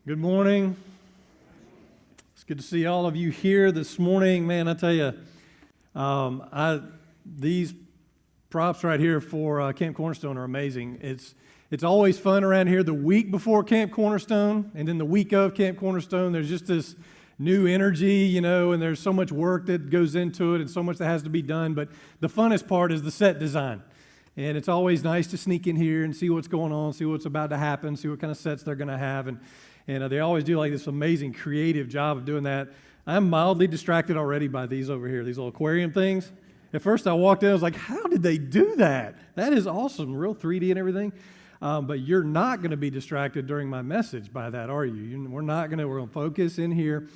Good morning. It's good to see all of you here this morning. Man, I tell you, these props right here for Camp Cornerstone are amazing. It's always fun around here the week before Camp Cornerstone, and then the week of Camp Cornerstone, there's just this new energy, and there's so much work that goes into it and so much that has to be done. But the funnest part is the set design. And it's always nice to sneak in here and see what's going on, see what's about to happen, see what kind of sets they're going to have. And they always do like this amazing creative job of doing that. I'm mildly distracted already by these over here, these little aquarium things. At first I walked in, I was like, how did they do that? That is awesome, real 3D and everything. But you're not going to be distracted during my message by that, are you? We're going to focus in here.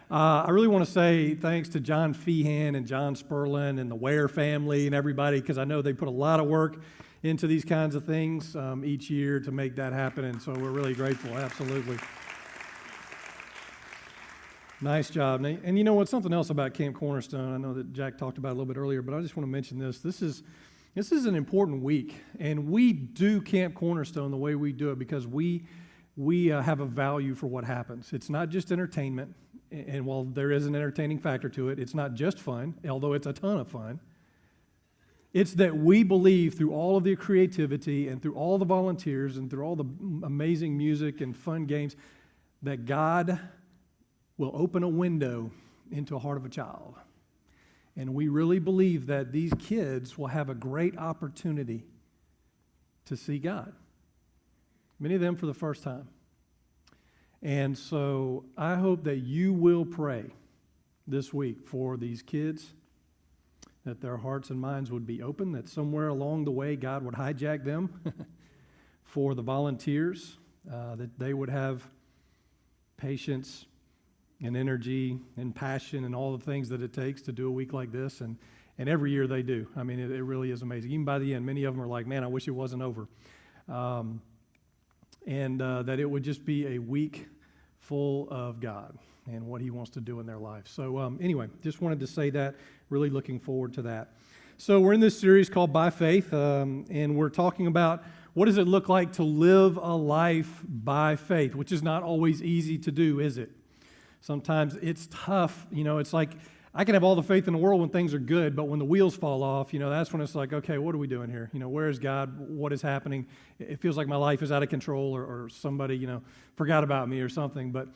I really want to say thanks to John Feehan and John Sperlin and the Ware family and everybody, because I know they put a lot of work into these kinds of things each year to make that happen, and so we're really grateful, absolutely. Nice job. And you know what, something else about Camp Cornerstone, I know that Jack talked about it a little bit earlier, but I just want to mention this. This is an important week, and we do Camp Cornerstone the way we do it because we have a value for what happens. It's not just entertainment, and while there is an entertaining factor to it, it's not just fun, although it's a ton of fun. It's that we believe through all of the creativity and through all the volunteers and through all the amazing music and fun games that God will open a window into the heart of a child. And we really believe that these kids will have a great opportunity to see God. Many of them for the first time. And so I hope that you will pray this week for these kids, that their hearts and minds would be open, that somewhere along the way God would hijack them for the volunteers, that they would have patience and energy and passion and all the things that it takes to do a week like this. And every year they do. I mean, it really is amazing. Even by the end, many of them are like, man, I wish it wasn't over. That it would just be a week full of God and what He wants to do in their life. So anyway, just wanted to say that, really looking forward to that. So we're in this series called By Faith, and we're talking about what does it look like to live a life by faith, which is not always easy to do, is it? Sometimes it's tough. It's like I can have all the faith in the world when things are good, but when the wheels fall off, that's when it's like, okay, what are we doing here? Where is God? What is happening? It feels like my life is out of control or somebody, forgot about me or something. But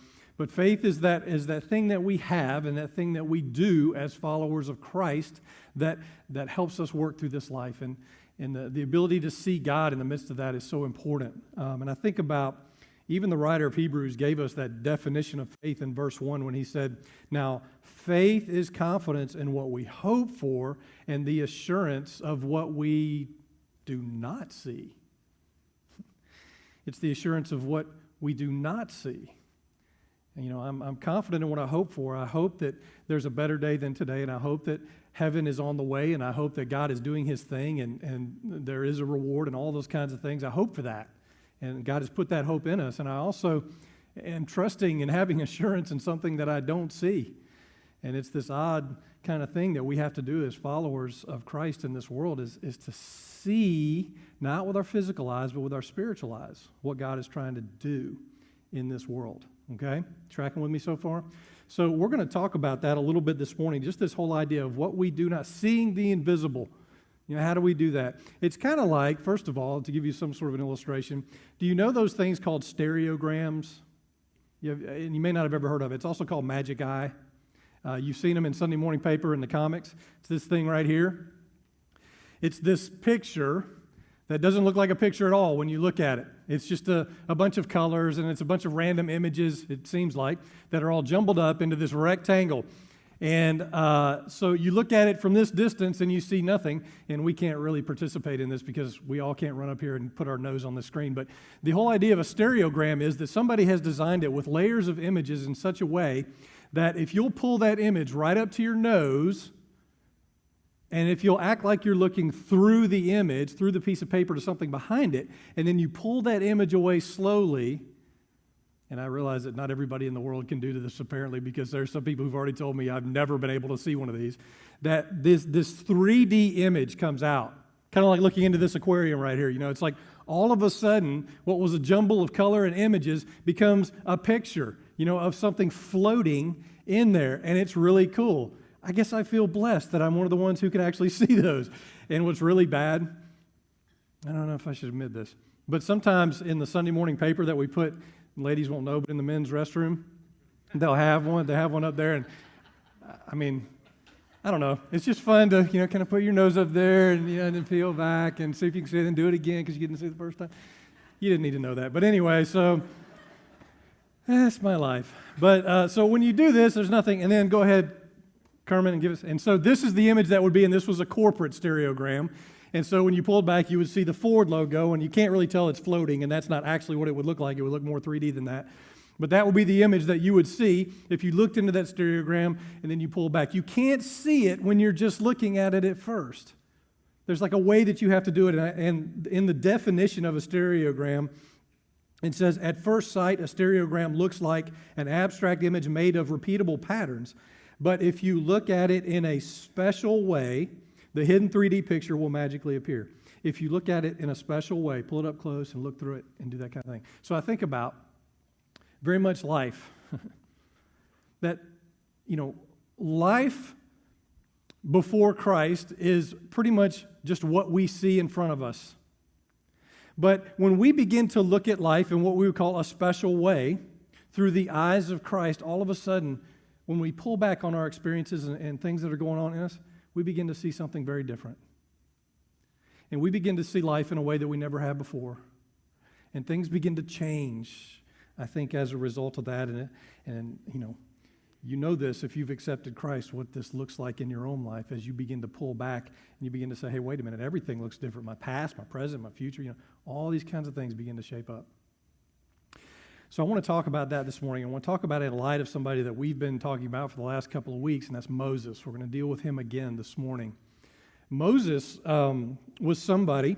faith is that thing that we have and that thing that we do as followers of Christ that helps us work through this life. And the ability to see God in the midst of that is so important. And I think about even the writer of Hebrews gave us that definition of faith in verse 1 when he said, now, faith is confidence in what we hope for and the assurance of what we do not see. It's the assurance of what we do not see. And, I'm confident in what I hope for. I hope that there's a better day than today, and I hope that heaven is on the way, and I hope that God is doing His thing, and there is a reward and all those kinds of things. I hope for that. And God has put that hope in us. And I also am trusting and having assurance in something that I don't see. And it's this odd kind of thing that we have to do as followers of Christ in this world is to see, not with our physical eyes, but with our spiritual eyes, what God is trying to do in this world. Okay? Tracking with me so far? So we're going to talk about that a little bit this morning, just this whole idea of what we do not, seeing the invisible. How do we do that? It's kind of like, first of all, to give you some sort of an illustration, do you know those things called stereograms? And you may not have ever heard of it. It's also called magic eye. You've seen them in Sunday morning paper in the comics. It's this thing right here. It's this picture that doesn't look like a picture at all when you look at it. It's just a bunch of colors, and it's a bunch of random images, it seems like, that are all jumbled up into this rectangle. And so you look at it from this distance and you see nothing, and we can't really participate in this because we all can't run up here and put our nose on the screen. But the whole idea of a stereogram is that somebody has designed it with layers of images in such a way that if you'll pull that image right up to your nose, and if you'll act like you're looking through the image, through the piece of paper to something behind it, and then you pull that image away slowly. And I realize that not everybody in the world can do this apparently, because there's some people who've already told me I've never been able to see one of these, that this 3D image comes out, kind of like looking into this aquarium right here. It's like all of a sudden, what was a jumble of color and images becomes a picture, of something floating in there, and it's really cool. I guess I feel blessed that I'm one of the ones who can actually see those. And what's really bad, I don't know if I should admit this, but sometimes in the Sunday morning paper that we put, ladies won't know, but in the men's restroom, they'll have one. They have one up there, and I don't know. It's just fun to, kind of put your nose up there and, and then peel back and see if you can see it and do it again because you didn't see it the first time. You didn't need to know that. But anyway, so that's my life. But so when you do this, there's nothing. And then go ahead, Kermit, and give us. And so this is the image that would be, and this was a corporate stereogram. And so when you pulled back, you would see the Ford logo, and you can't really tell it's floating, and that's not actually what it would look like. It would look more 3D than that. But that would be the image that you would see if you looked into that stereogram and then you pull back. You can't see it when you're just looking at it at first. There's like a way that you have to do it. And in the definition of a stereogram, it says, at first sight, a stereogram looks like an abstract image made of repeatable patterns. But if you look at it in a special way, the hidden 3D picture will magically appear. If you look at it in a special way, pull it up close and look through it and do that kind of thing. So I think about very much life. That, life before Christ is pretty much just what we see in front of us. But when we begin to look at life in what we would call a special way, through the eyes of Christ, all of a sudden, when we pull back on our experiences and things that are going on in us, we begin to see something very different. And we begin to see life in a way that we never have before. And things begin to change, I think, as a result of that. And you know this if you've accepted Christ, what this looks like in your own life as you begin to pull back and you begin to say, hey, wait a minute, everything looks different. My past, my present, my future, all these kinds of things begin to shape up. So I want to talk about that this morning. I want to talk about it in light of somebody that we've been talking about for the last couple of weeks, and that's Moses. We're going to deal with him again this morning. Moses was somebody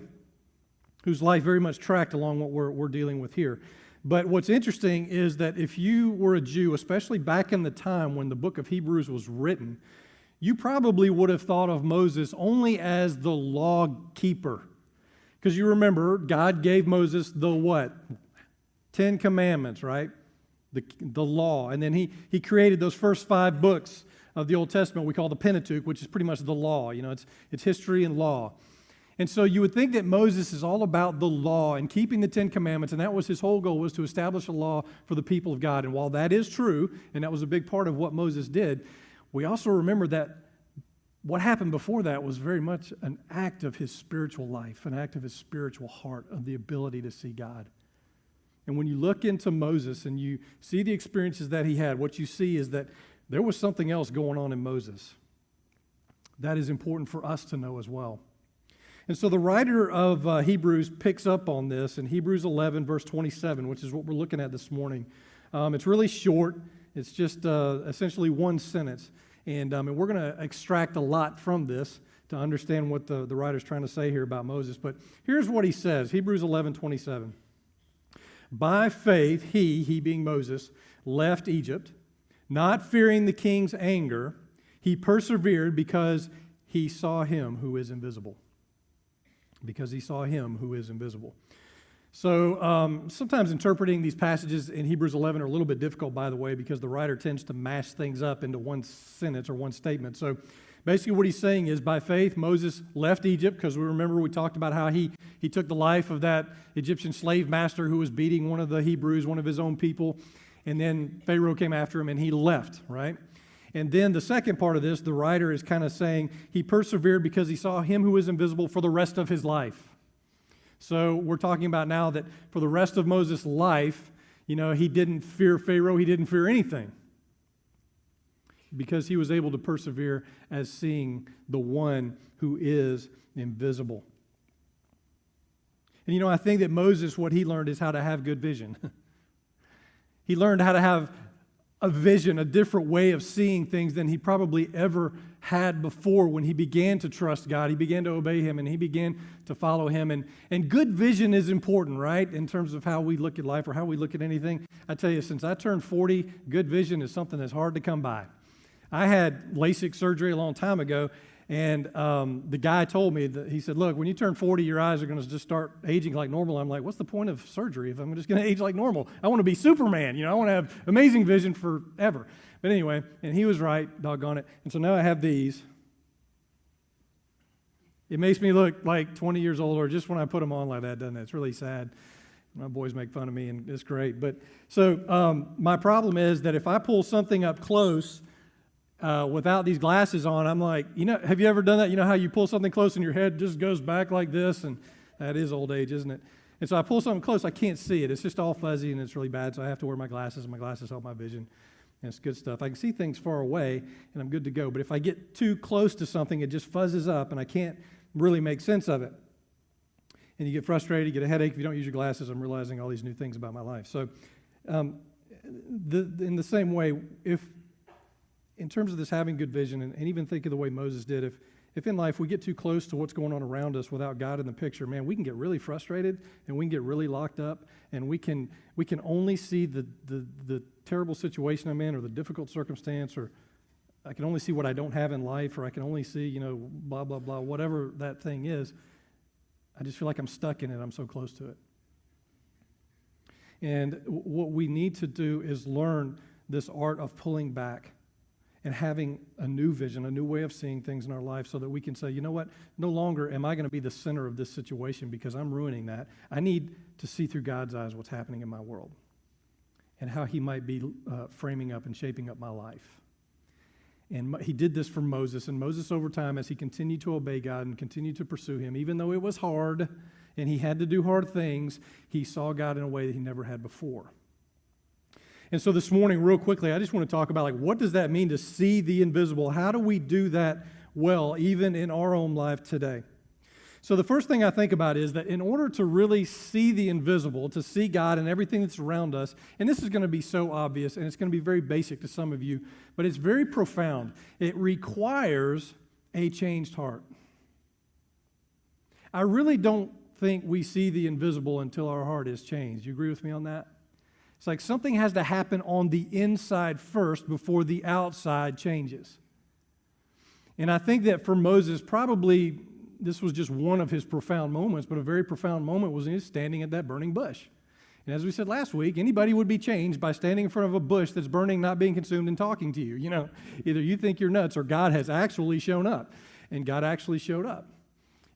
whose life very much tracked along what we're dealing with here. But what's interesting is that if you were a Jew, especially back in the time when the book of Hebrews was written, you probably would have thought of Moses only as the law keeper. Because you remember, God gave Moses the what? 10 Commandments, right? The law. And then he created those first 5 books of the Old Testament we call the Pentateuch, which is pretty much the law. It's history and law. And so you would think that Moses is all about the law and keeping the 10 Commandments, and that was his whole goal, was to establish a law for the people of God. And while that is true, and that was a big part of what Moses did, we also remember that what happened before that was very much an act of his spiritual life, an act of his spiritual heart, of the ability to see God. And when you look into Moses and you see the experiences that he had, what you see is that there was something else going on in Moses. That is important for us to know as well. And so the writer of Hebrews picks up on this in Hebrews 11, verse 27, which is what we're looking at this morning. It's really short. It's just essentially one sentence. And we're going to extract a lot from this to understand what the writer's trying to say here about Moses. But here's what he says, Hebrews 11, 27. By faith, he being Moses, left Egypt, not fearing the king's anger. He persevered because he saw him who is invisible. Because he saw him who is invisible. So sometimes interpreting these passages in Hebrews 11 are a little bit difficult, by the way, because the writer tends to mash things up into one sentence or one statement. So basically what he's saying is, by faith, Moses left Egypt, because we talked about how he took the life of that Egyptian slave master who was beating one of the Hebrews, one of his own people, and then Pharaoh came after him and he left, right? And then the second part of this, the writer is kind of saying he persevered because he saw him who is invisible for the rest of his life. So we're talking about now that for the rest of Moses' life, he didn't fear Pharaoh, he didn't fear anything, because he was able to persevere as seeing the one who is invisible. And I think that Moses, what he learned is how to have good vision. He learned how to have a vision, a different way of seeing things than he probably ever had before when he began to trust God. He began to obey him and he began to follow him. And good vision is important, right, in terms of how we look at life or how we look at anything. I tell you, since I turned 40, good vision is something that's hard to come by. I had LASIK surgery a long time ago, And the guy told me that he said, look, when you turn 40, your eyes are going to just start aging like normal. I'm like, what's the point of surgery if I'm just going to age like normal? I want to be Superman. I want to have amazing vision forever. But anyway, and he was right, doggone it. And so now I have these. It makes me look like 20 years older just when I put them on like that, doesn't it? It's really sad. My boys make fun of me, and it's great. But so my problem is that if I pull something up close without these glasses on, I'm like, have you ever done that? You know how you pull something close and your head just goes back like this? And that is old age, isn't it? And so I pull something close, I can't see it. It's just all fuzzy, and it's really bad, so I have to wear my glasses, and my glasses help my vision. And it's good stuff. I can see things far away, and I'm good to go. But if I get too close to something, it just fuzzes up, and I can't really make sense of it. And you get frustrated, you get a headache if you don't use your glasses. I'm realizing all these new things about my life. So in the same way, if in terms of this having good vision, and even think of the way Moses did, if in life we get too close to what's going on around us without God in the picture, man, we can get really frustrated, and we can get really locked up, and we can only see the terrible situation I'm in, or the difficult circumstance, or I can only see what I don't have in life, or I can only see, blah, blah, blah, whatever that thing is. I just feel like I'm stuck in it. I'm so close to it. And what we need to do is learn this art of pulling back and having a new vision, a new way of seeing things in our life, so that we can say, you know what, no longer am I going to be the center of this situation because I'm ruining that. I need to see through God's eyes what's happening in my world and how he might be framing up and shaping up my life. And he did this for Moses, and Moses over time, as he continued to obey God and continued to pursue him, even though it was hard and he had to do hard things, he saw God in a way that he never had before. And so this morning, real quickly, I just want to talk about what does that mean to see the invisible? How do we do that well, even in our own life today? So the first thing I think about is that in order to really see the invisible, to see God and everything that's around us, and this is going to be so obvious, and it's going to be very basic to some of you, but it's very profound. It requires a changed heart. I really don't think we see the invisible until our heart is changed. You agree with me on that? It's like something has to happen on the inside first before the outside changes. And I think that for Moses, probably this was just one of his profound moments, but a very profound moment was he standing at that burning bush. And as we said last week, anybody would be changed by standing in front of a bush that's burning, not being consumed, and talking to you. Either you think you're nuts or God has actually shown up. And God actually showed up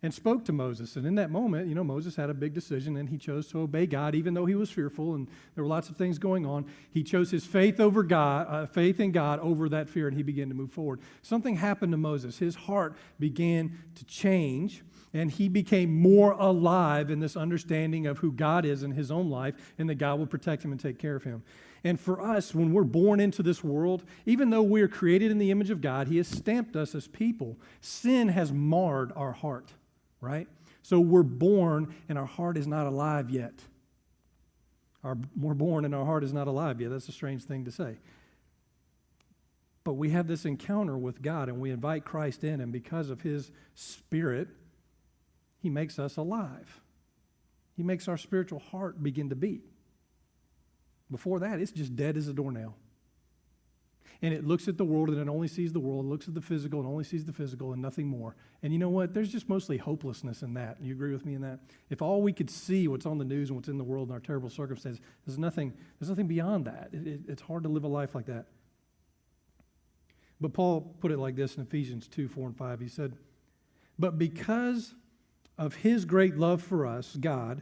and spoke to Moses. And in that moment, Moses had a big decision, and he chose to obey God, even though he was fearful, and there were lots of things going on. He chose his faith over God, faith in God over that fear, and he began to move forward. Something happened to Moses. His heart began to change, and he became more alive in this understanding of who God is in his own life, and that God will protect him and take care of him. And for us, when we're born into this world, even though we're created in the image of God, he has stamped us as people. Sin has marred our heart. Right? So we're born and our heart is not alive yet. We're born and our heart is not alive yet. That's a strange thing to say. But we have this encounter with God and we invite Christ in, and because of his Spirit, he makes us alive. He makes our spiritual heart begin to beat. Before that, it's just dead as a doornail. And it looks at the world and it only sees the world, looks at the physical and only sees the physical and nothing more. And you know what? There's just mostly hopelessness in that. You agree with me in that? If all we could see what's on the news and what's in the world and our terrible circumstances, there's nothing beyond that. It's hard to live a life like that. But Paul put it like this in Ephesians 2, 4, and 5. He said, "But because of his great love for us, God,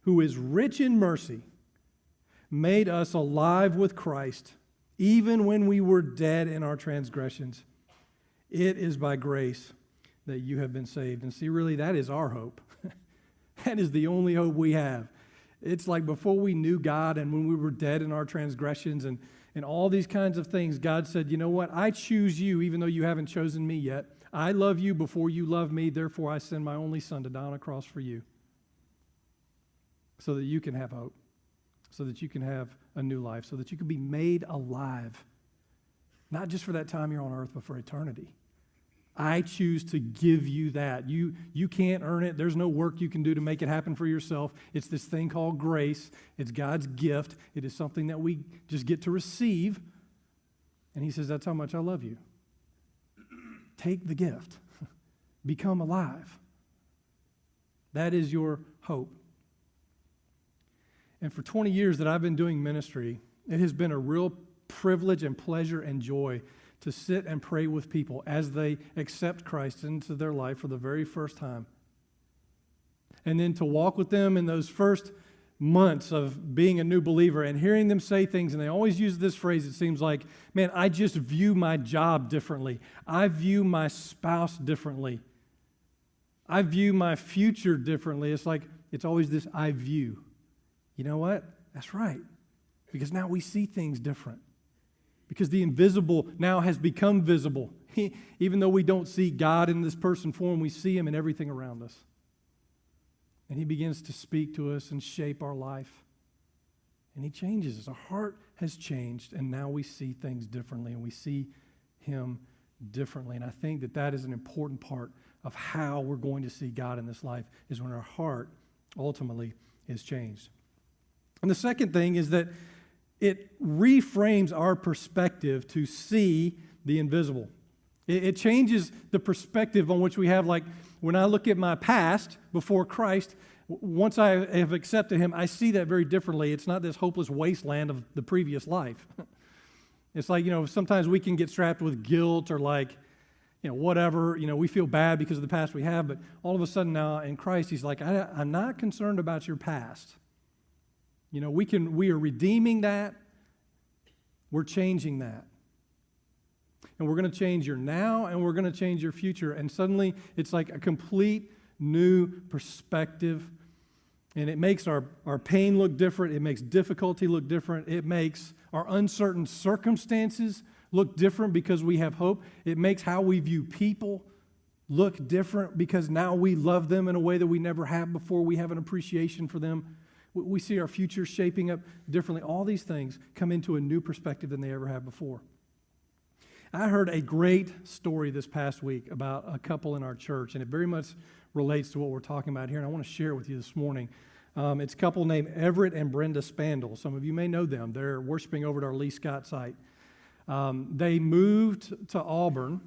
who is rich in mercy, made us alive with Christ, even when we were dead in our transgressions. It is by grace that you have been saved." And see, really, that is our hope. That is the only hope we have. It's like before we knew God and when we were dead in our transgressions and all these kinds of things, God said, you know what? I choose you even though you haven't chosen me yet. I love you before you love me. Therefore, I send my only son to die on a cross for you so that you can have hope, so that you can have a new life, so that you can be made alive, not just for that time you're on earth, but for eternity. I choose to give you that. You can't earn it. There's no work you can do to make it happen for yourself. It's this thing called grace. It's God's gift. It is something that we just get to receive. And he says, that's how much I love you. Take the gift. become alive. That is your hope. And for 20 years that I've been doing ministry, it has been a real privilege and pleasure and joy to sit and pray with people as they accept Christ into their life for the very first time. And then to walk with them in those first months of being a new believer and hearing them say things, and they always use this phrase, it seems like, man, I just view my job differently. I view my spouse differently. I view my future differently. It's like, it's always this I view. You know what? That's right. Because now we see things different. Because the invisible now has become visible. Even though we don't see God in this person form, we see Him in everything around us. And He begins to speak to us and shape our life. And He changes us. Our heart has changed, and now we see things differently, and we see Him differently. And I think that that is an important part of how we're going to see God in this life, is when our heart ultimately is changed. And the second thing is that it reframes our perspective to see the invisible. It changes the perspective on which we have. Like when I look at my past before Christ, once I have accepted Him, I see that very differently. It's not this hopeless wasteland of the previous life. It's like, sometimes we can get strapped with guilt or like, whatever, we feel bad because of the past we have, but all of a sudden now in Christ, He's like, I'm not concerned about your past. We are redeeming that. We're changing that. And we're going to change your now, and we're going to change your future. And suddenly, it's like a complete new perspective. And it makes our pain look different. It makes difficulty look different. It makes our uncertain circumstances look different because we have hope. It makes how we view people look different because now we love them in a way that we never have before. We have an appreciation for them. We see our future shaping up differently. All these things come into a new perspective than they ever have before. I heard a great story this past week about a couple in our church, and it very much relates to what we're talking about here, and I want to share it with you this morning. It's a couple named Everett and Brenda Spandel. Some of you may know them. They're worshiping over at our Lee Scott site. They moved to Auburn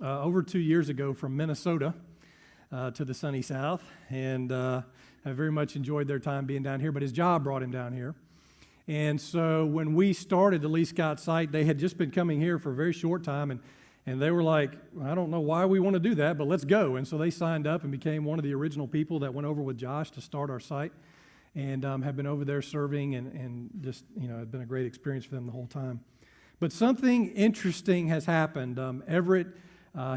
over 2 years ago from Minnesota to the sunny South, and I very much enjoyed their time being down here, but his job brought him down here. And so when we started the Lee Scott site, they had just been coming here for a very short time, and they were like, I don't know why we want to do that, but let's go. And so they signed up and became one of the original people that went over with Josh to start our site, and have been over there serving, and just, it's been a great experience for them the whole time. But something interesting has happened. Everett,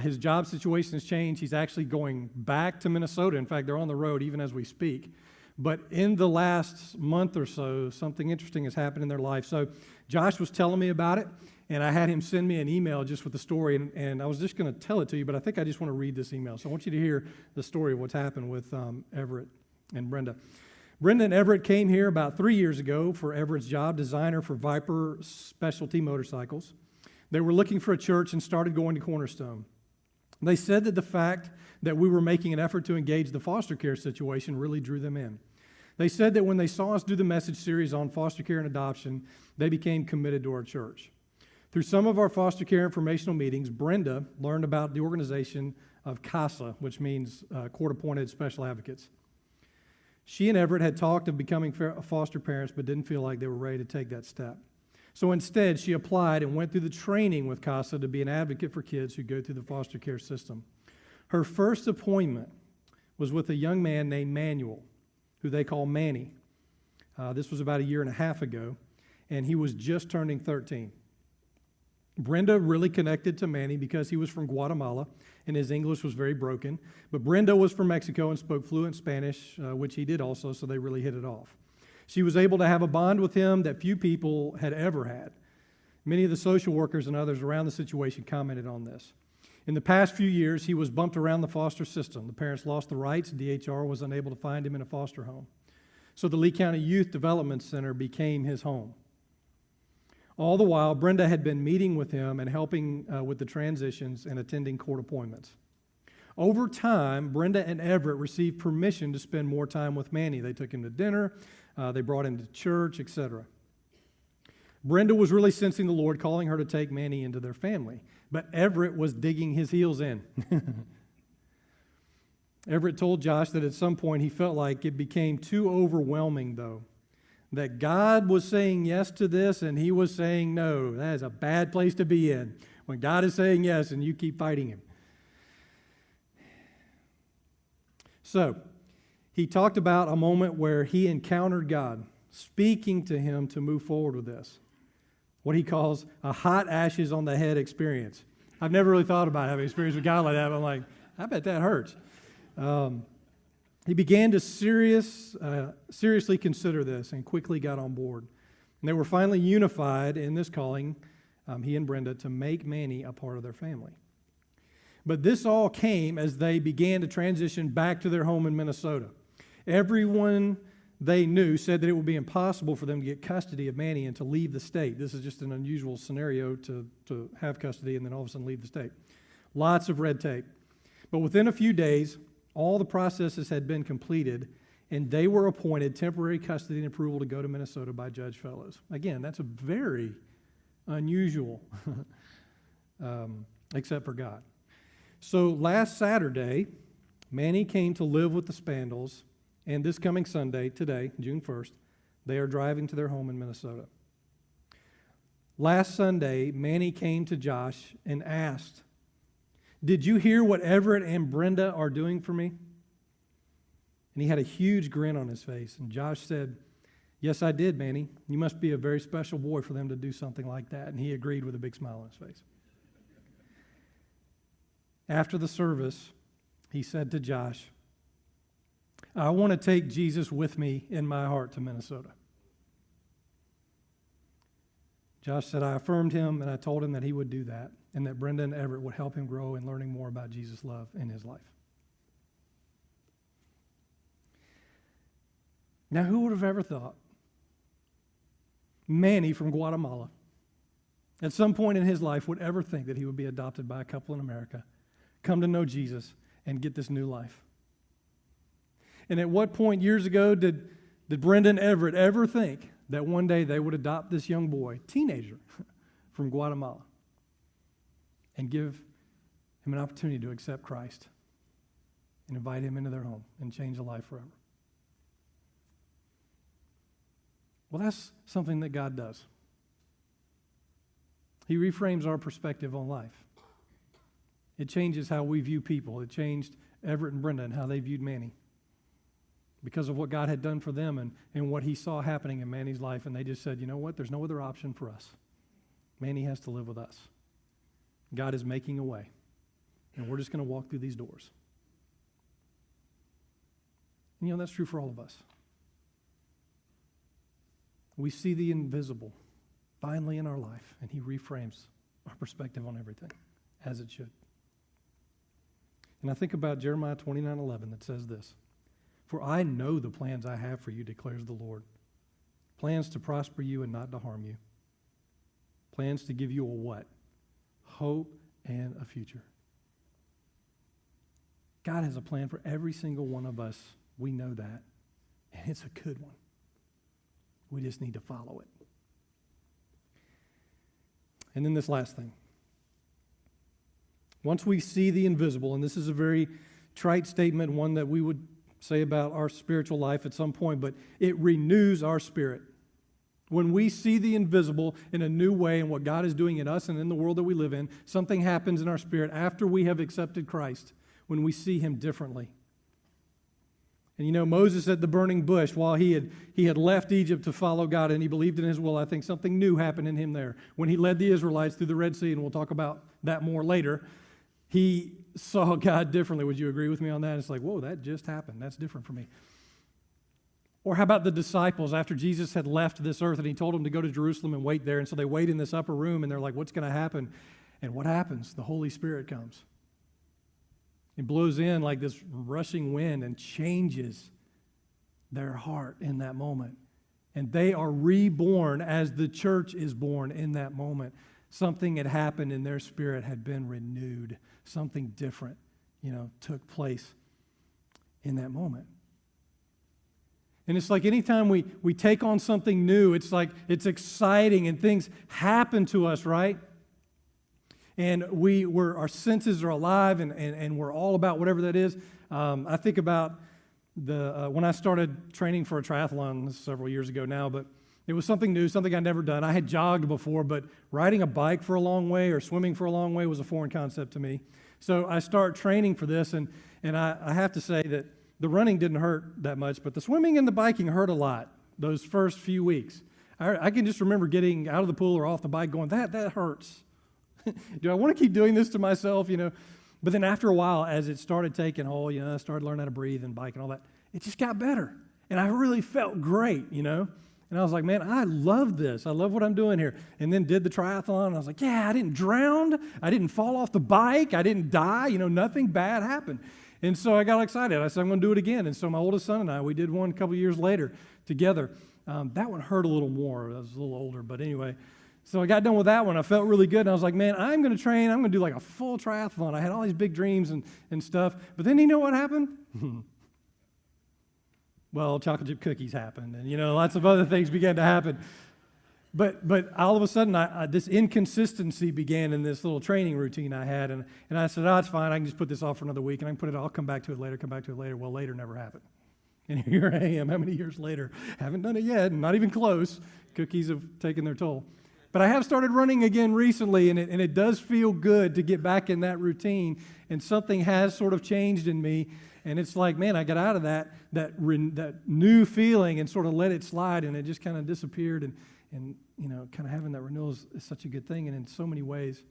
his job situation has changed. He's actually going back to Minnesota. In fact, they're on the road even as we speak. But in the last month or so, something interesting has happened in their life. So Josh was telling me about it, and I had him send me an email just with the story, and I was just going to tell it to you, but I think I just want to read this email. So I want you to hear the story of what's happened with Everett and Brenda. Brenda and Everett came here about 3 years ago for Everett's job, designer for Viper Specialty Motorcycles. They were looking for a church and started going to Cornerstone. They said that the fact that we were making an effort to engage the foster care situation really drew them in. They said that when they saw us do the message series on foster care and adoption, they became committed to our church. Through some of our foster care informational meetings, Brenda learned about the organization of CASA, which means Court-Appointed Special Advocates. She and Everett had talked of becoming foster parents, but didn't feel like they were ready to take that step. So instead, she applied and went through the training with CASA to be an advocate for kids who go through the foster care system. Her first appointment was with a young man named Manuel, who they call Manny. This was about 1.5 years ago, and he was just turning 13. Brenda really connected to Manny because he was from Guatemala, and his English was very broken. But Brenda was from Mexico and spoke fluent Spanish, which he did also, so they really hit it off. She was able to have a bond with him that few people had ever had. Many of the social workers and others around the situation commented on this. In the past few years, he was bumped around the foster system. The parents lost the rights. DHR was unable to find him in a foster home. So the Lee County Youth Development Center became his home. All the while, Brenda had been meeting with him and helping with the transitions and attending court appointments. Over time, Brenda and Everett received permission to spend more time with Manny. They took him to dinner, they brought him to church, etc. Brenda was really sensing the Lord calling her to take Manny into their family, but Everett was digging his heels in. Everett told Josh that at some point he felt like it became too overwhelming, though, that God was saying yes to this and he was saying no. That is a bad place to be in, when God is saying yes and you keep fighting him. So, he talked about a moment where he encountered God, speaking to him to move forward with this. What he calls a hot ashes on the head experience. I've never really thought about having experience with God like that, but I'm like, I bet that hurts. He began to seriously consider this and quickly got on board. And they were finally unified in this calling, he and Brenda, to make Manny a part of their family. But this all came as they began to transition back to their home in Minnesota. Everyone they knew said that it would be impossible for them to get custody of Manny and to leave the state. This is just an unusual scenario to have custody and then all of a sudden leave the state. Lots of red tape. But within a few days, all the processes had been completed, and they were appointed temporary custody and approval to go to Minnesota by Judge Fellows. Again, that's a very unusual, except for God. So last Saturday, Manny came to live with the Spandles, and this coming Sunday, today, June 1st, they are driving to their home in Minnesota. Last Sunday, Manny came to Josh and asked, "Did you hear what Everett and Brenda are doing for me?" And he had a huge grin on his face. And Josh said, "Yes, I did, Manny. You must be a very special boy for them to do something like that." And he agreed with a big smile on his face. After the service, he said to Josh, "I want to take Jesus with me in my heart to Minnesota." Josh said, "I affirmed him and I told him that he would do that and that Brenda and Everett would help him grow in learning more about Jesus' love in his life." Now, who would have ever thought Manny from Guatemala at some point in his life would ever think that he would be adopted by a couple in America, come to know Jesus, and get this new life? And at what point years ago did Brenda and Everett ever think that one day they would adopt this young boy, teenager, from Guatemala, and give him an opportunity to accept Christ and invite him into their home and change a life forever? Well, that's something that God does. He reframes our perspective on life. It changes how we view people. It changed Everett and Brenda and how they viewed Manny because of what God had done for them and what he saw happening in Manny's life. And they just said, you know what? There's no other option for us. Manny has to live with us. God is making a way, and we're just going to walk through these doors. And that's true for all of us. We see the invisible finally in our life, and he reframes our perspective on everything, as it should. And I think about Jeremiah 29:11 that says this, "For I know the plans I have for you, declares the Lord, plans to prosper you and not to harm you, plans to give you a" what? Hope and a future. God has a plan for every single one of us. We know that, and it's a good one. We just need to follow it. And then this last thing. Once we see the invisible, and this is a very trite statement, one that we would say about our spiritual life at some point, but it renews our spirit. When we see the invisible in a new way and what God is doing in us and in the world that we live in, something happens in our spirit after we have accepted Christ, when we see him differently. And Moses at the burning bush, while he had left Egypt to follow God and he believed in his will, I think something new happened in him there. When he led the Israelites through the Red Sea, and we'll talk about that more later, he saw God differently. Would you agree with me on that? It's like, whoa, that just happened. That's different for me. Or how about the disciples after Jesus had left this earth and he told them to go to Jerusalem and wait there, and so they wait in this upper room and they're like, what's going to happen? And what happens? The Holy Spirit comes. It blows in like this rushing wind and changes their heart in that moment. And they are reborn as the church is born in that moment. Something had happened in their spirit, had been renewed. Something different, took place in that moment. And it's like anytime we take on something new, it's like it's exciting and things happen to us, right? And our senses are alive and we're all about whatever that is. I think about when I started training for a triathlon several years ago now, but it was something new, something I'd never done. I had jogged before, but riding a bike for a long way or swimming for a long way was a foreign concept to me. So I start training for this, and I have to say that the running didn't hurt that much, but the swimming and the biking hurt a lot those first few weeks. I can just remember getting out of the pool or off the bike going, that hurts. Do I want to keep doing this to myself, But then after a while, as it started taking hold, I started learning how to breathe and bike and all that, it just got better. And I really felt great, And I was like, man, I love this. I love what I'm doing here. And then did the triathlon. And I was like, yeah, I didn't drown. I didn't fall off the bike. I didn't die. Nothing bad happened. And so I got excited. I said, I'm going to do it again. And so my oldest son and I, we did one a couple years later together. That one hurt a little more. I was a little older. But anyway, so I got done with that one. I felt really good. And I was like, man, I'm going to train. I'm going to do like a full triathlon. I had all these big dreams and stuff. But then you know what happened? Well, chocolate chip cookies happened. And, lots of other things began to happen. But all of a sudden, this inconsistency began in this little training routine I had. And I said, it's fine. I can just put this off for another week. And I can I'll come back to it later. Well, later never happened. And here I am, how many years later? Haven't done it yet, not even close. Cookies have taken their toll. But I have started running again recently, and it does feel good to get back in that routine. And something has sort of changed in me. And it's like, man, I got out of that new feeling and sort of let it slide, and it just kind of disappeared. And kind of having that renewal is such a good thing. And in so many ways,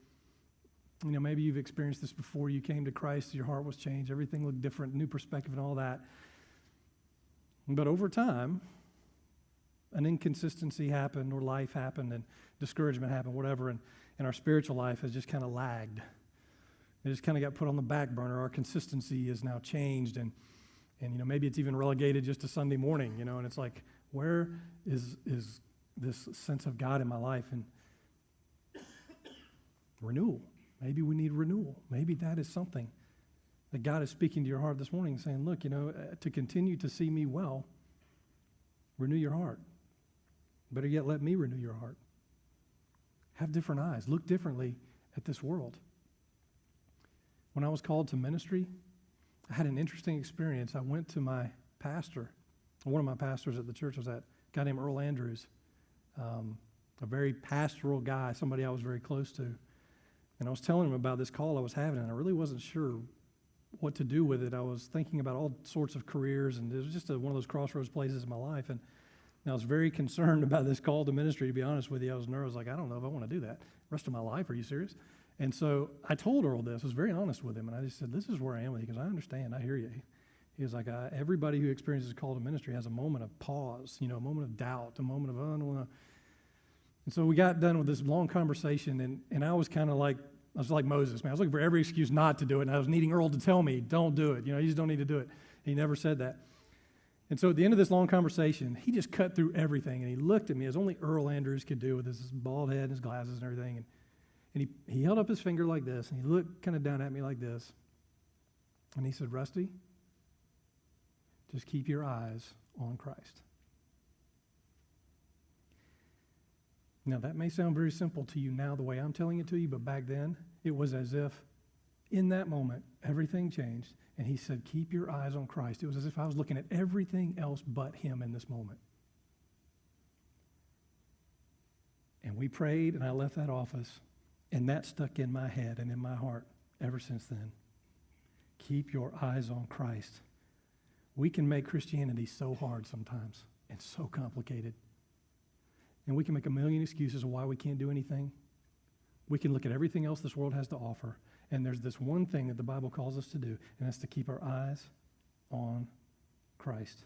maybe you've experienced this before. You came to Christ, your heart was changed, everything looked different, new perspective and all that. But over time, an inconsistency happened, or life happened, and discouragement happened, whatever, and our spiritual life has just kind of lagged. It just kind of got put on the back burner. Our consistency is now changed, and maybe it's even relegated just to Sunday morning, and it's like, where is this sense of God in my life? And renewal. Maybe we need renewal. Maybe that is something that God is speaking to your heart this morning, saying, look, to continue to see me well, renew your heart. Better yet, let me renew your heart. Have different eyes. Look differently at this world. When I was called to ministry, I had an interesting experience. I went to my pastor. One of my pastors at the church was a guy named Earl Andrews, a very pastoral guy, somebody I was very close to. And I was telling him about this call I was having, and I really wasn't sure what to do with it. I was thinking about all sorts of careers, and it was just one of those crossroads places in my life. And I was very concerned about this call to ministry, to be honest with you. I was nervous, like, I don't know if I want to do that the rest of my life. Are you serious? And so I told Earl this. I was very honest with him, and I just said, this is where I am with you, because I understand. I hear you. He was like, everybody who experiences a call to ministry has a moment of pause, a moment of doubt, a moment of, I don't want to. And so we got done with this long conversation, and I was kind of like, I was like Moses, man. I was looking for every excuse not to do it, and I was needing Earl to tell me, don't do it. You just don't need to do it. He never said that. And so at the end of this long conversation, he just cut through everything, and he looked at me as only Earl Andrews could do with his bald head and his glasses and everything. And he held up his finger like this, and he looked kind of down at me like this. And he said, Rusty, just keep your eyes on Christ. Now, that may sound very simple to you now, the way I'm telling it to you, but back then, it was as if in that moment, everything changed. And he said, keep your eyes on Christ. It was as if I was looking at everything else but him in this moment. And we prayed, and I left that office, and that stuck in my head and in my heart ever since then. Keep your eyes on Christ. We can make Christianity so hard sometimes and so complicated. And we can make a million excuses of why we can't do anything. We can look at everything else this world has to offer, and there's this one thing that the Bible calls us to do, and that's to keep our eyes on Christ.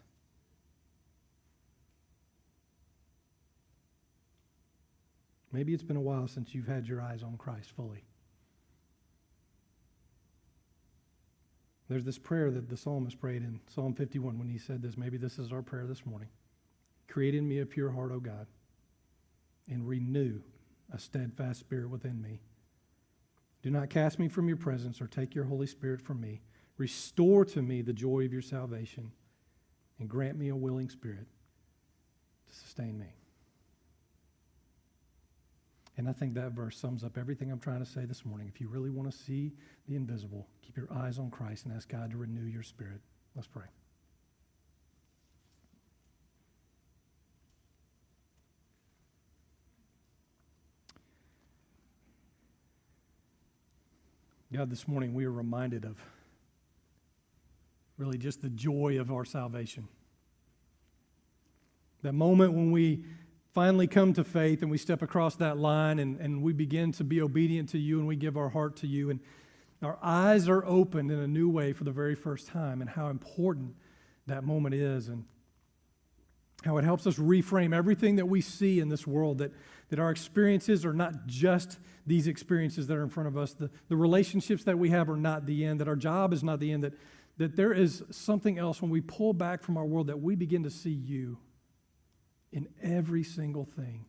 Maybe it's been a while since you've had your eyes on Christ fully. There's this prayer that the psalmist prayed in Psalm 51 when he said this. Maybe this is our prayer this morning. Create in me a pure heart, O God, and renew a steadfast spirit within me. Do not cast me from your presence or take your Holy Spirit from me. Restore to me the joy of your salvation and grant me a willing spirit to sustain me. And I think that verse sums up everything I'm trying to say this morning. If you really want to see the invisible, keep your eyes on Christ and ask God to renew your spirit. Let's pray. God, this morning we are reminded of really just the joy of our salvation. That moment when we finally come to faith and we step across that line and we begin to be obedient to you and we give our heart to you and our eyes are opened in a new way for the very first time, and how important that moment is, and how it helps us reframe everything that we see in this world, that our experiences are not just these experiences that are in front of us, the relationships that we have are not the end, that our job is not the end, that there is something else when we pull back from our world, that we begin to see you in every single thing,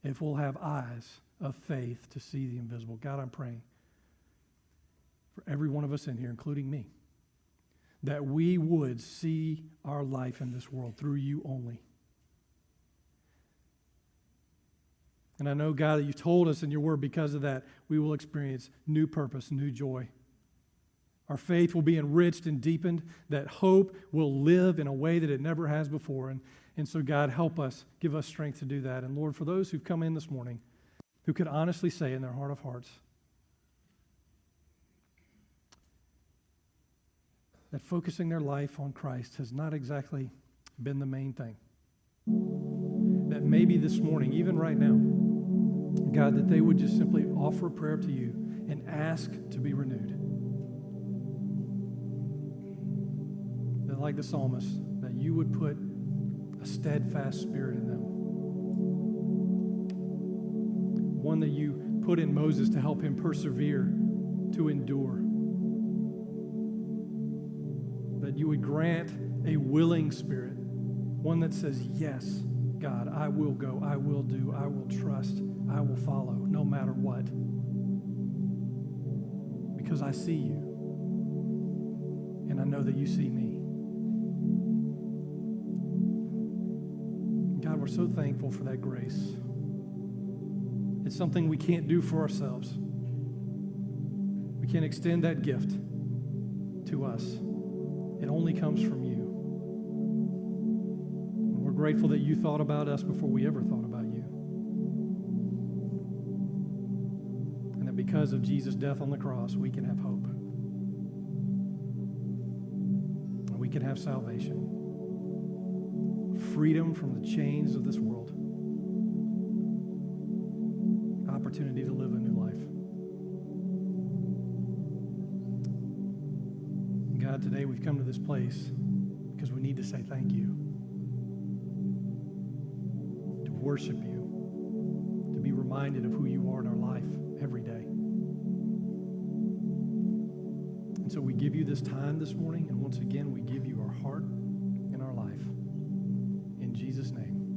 if we'll have eyes of faith to see the invisible. God, I'm praying for every one of us in here, including me, that we would see our life in this world through you only. And I know, God, that you told us in your word, because of that, we will experience new purpose, new joy. Our faith will be enriched and deepened, that hope will live in a way that it never has before. And so, God, help us, give us strength to do that. And Lord, for those who've come in this morning, who could honestly say in their heart of hearts that focusing their life on Christ has not exactly been the main thing, that maybe this morning, even right now, God, that they would just simply offer a prayer to you and ask to be renewed. That, like the psalmist, that you would put a steadfast spirit in them. One that you put in Moses to help him persevere, to endure. That you would grant a willing spirit, one that says, yes, God, I will go, I will do, I will trust, I will follow, no matter what. Because I see you, and I know that you see me. God, we're so thankful for that grace. It's something we can't do for ourselves. We can't extend that gift to us. It only comes from you. And we're grateful that you thought about us before we ever thought about you. And that because of Jesus' death on the cross, we can have hope. And we can have salvation. Freedom from the chains of this world. Opportunity to live a new life. God, today we've come to this place because we need to say thank you, to worship you, to be reminded of who you are in our life every day. And so we give you this time this morning, and once again we give you our heart and our life. In Jesus' name.